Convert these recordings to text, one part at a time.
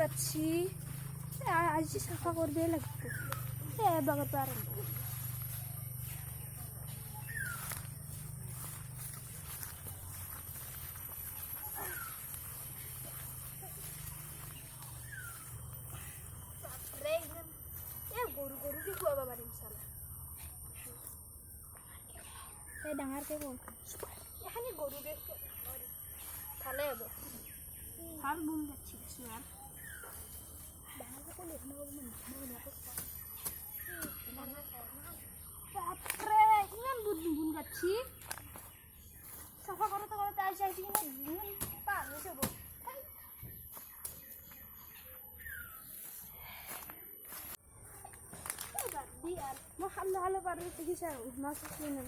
গাচ্ছি আজ সাফা করবে লাগবে বাগাতে পারেন গরু গরু কি খুয়াবা পারিম সালা এই ডাঙারকে বল এখানে গরু দেখতে তাহলে হবে আর বুন যাচ্ছি আর ডাঙারকে বলে এখানে বলবেন বাপরে ইমান বুন যাচ্ছি সাফা করতে করতে আসি আসি কিনা পার হয়েছে বল আর محل على بري تجيساو ما سكينه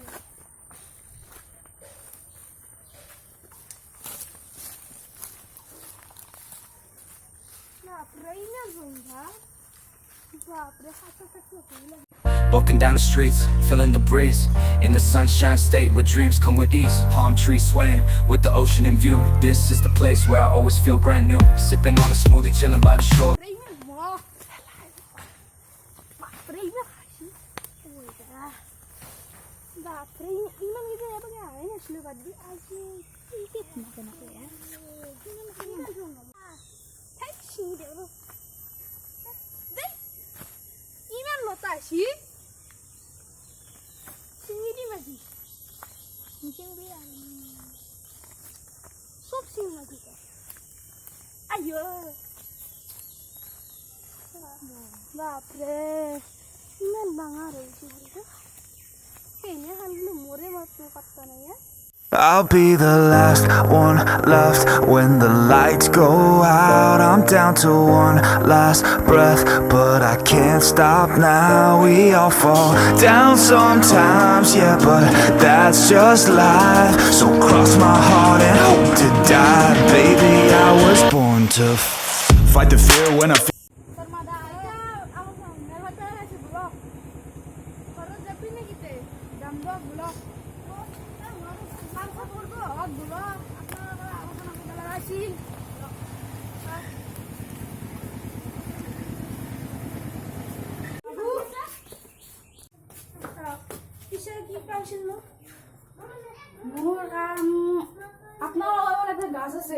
لا برينا زونها بابري حتى تكوكو Walking down the streets, feeling the breeze. In the sunshine state where dreams come with ease. Palm trees swaying with the ocean in view. This is the place where I always feel brand new. Sipping on a smoothie, chilling by the shore. Bapak, ini kita apa ya? Ini sudah badi aja. Sedikit makan apa ya? Ini makan dong. Taksi deh bro. Deh, ini lo taksi? Sini di mana? Mungkin bilang. Sob sini lagi kan? Ayo. Bapak, ini bangar sih bro. I'll be the last one left when the lights go out. I'm down to one last breath, but I can't stop now. We all fall down sometimes, yeah, but that's just life. So cross my heart and hope to die. Baby, I was born to fight the fear when I feel আপনার গাছ আছে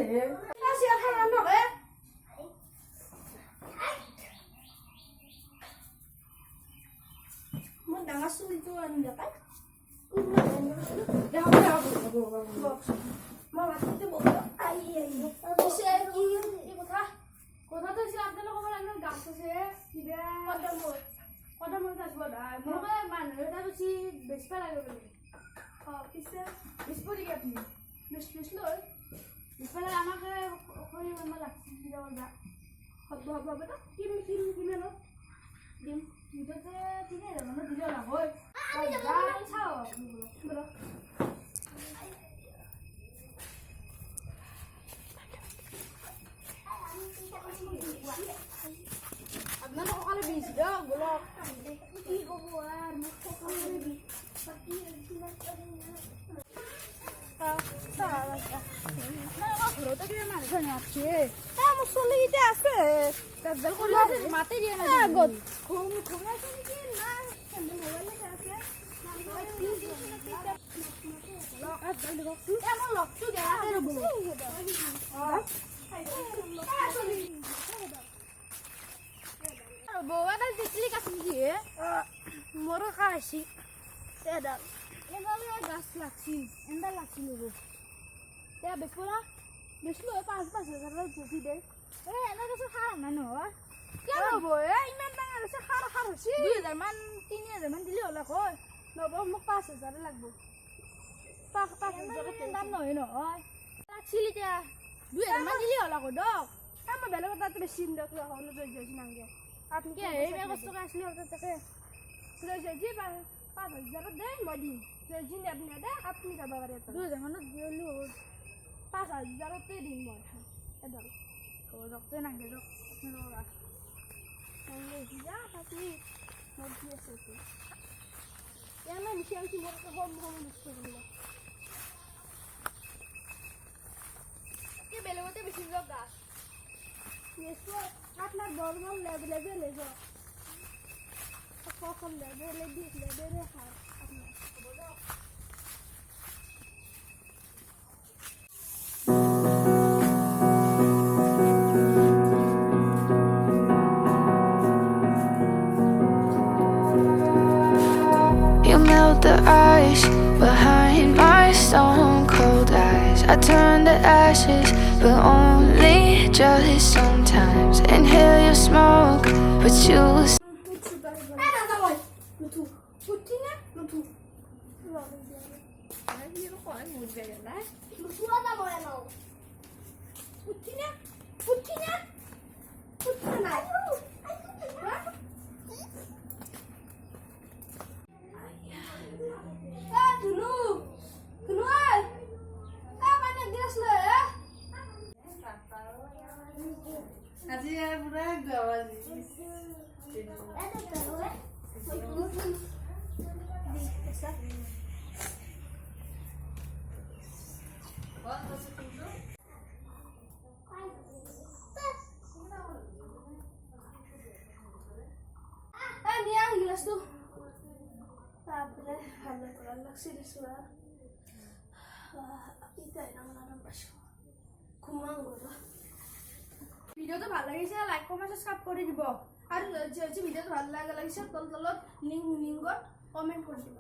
ডাঙা চুলি তো আনি দেখায় কথা তো আপনার গাছ আছে কদম আসবো মানুষ বেশি বেশি লাগে পিছে বেশ পড়ি আপনি বেশ বেশলো বেশলে আমাকে ওখানে আমার লাগছে হব হবে তো কিমেন ডিম ভিতরে তিনে মানে দিলে না হয় ছাও বলো আপনার সকালে বেশি দাও বলো কি করবো আর মুখ সকালে মোর খাসি গাছ লাগছি এন্দা লাগছি লোক বেসলা বেসলো 5,000 জেসি দে এনে কাছে খারাপ না নো কেন হবো ইমান টাকা আছে খারাপ হচ্ছে 2,000 মান 3,000 মান দিলে হলো কই নব মোক 5,000 লাগবো 5,000 দাম নয় নয় লাগছিলি তে 2,000 মান দিলে হলো কই দক আমার বেলা কথা তো বেশি দেখ হলো জয় নাঙ্গে আপনি কি এই ব্যবস্থা আসলে ওটা থেকে জয় 5,000 দেন মদি জয় আপনি দে আপনি যাবা পারে 2,000 মান দিলো 5,000 তে দিন মই এদল তো ডক্টর নাঙ্গে ডক নোরা নাঙ্গে যা আপনি মদি আছে তো এমন মিশাল কি মোর কম মিশতে দিলো কি বেলমতে বেশি লোক গাছ Yes, আপনার বর্গল লেবে লেগে কখন লেবে লেবে খায় আপনার You melt the ice behind my stone cold eyes. I turn to ashes, but only just sometimes. Inhale your smoke, but you আজি আর পুরা গাওয়াজি ভিডিওটো ভাল লাগিছে লাইক কমেন্ট সাবস্ক্রাইব করে দিব আর যে ভিডিওটো ভাল লাগিছে তলত লিংকত কমেন্ট করে দিব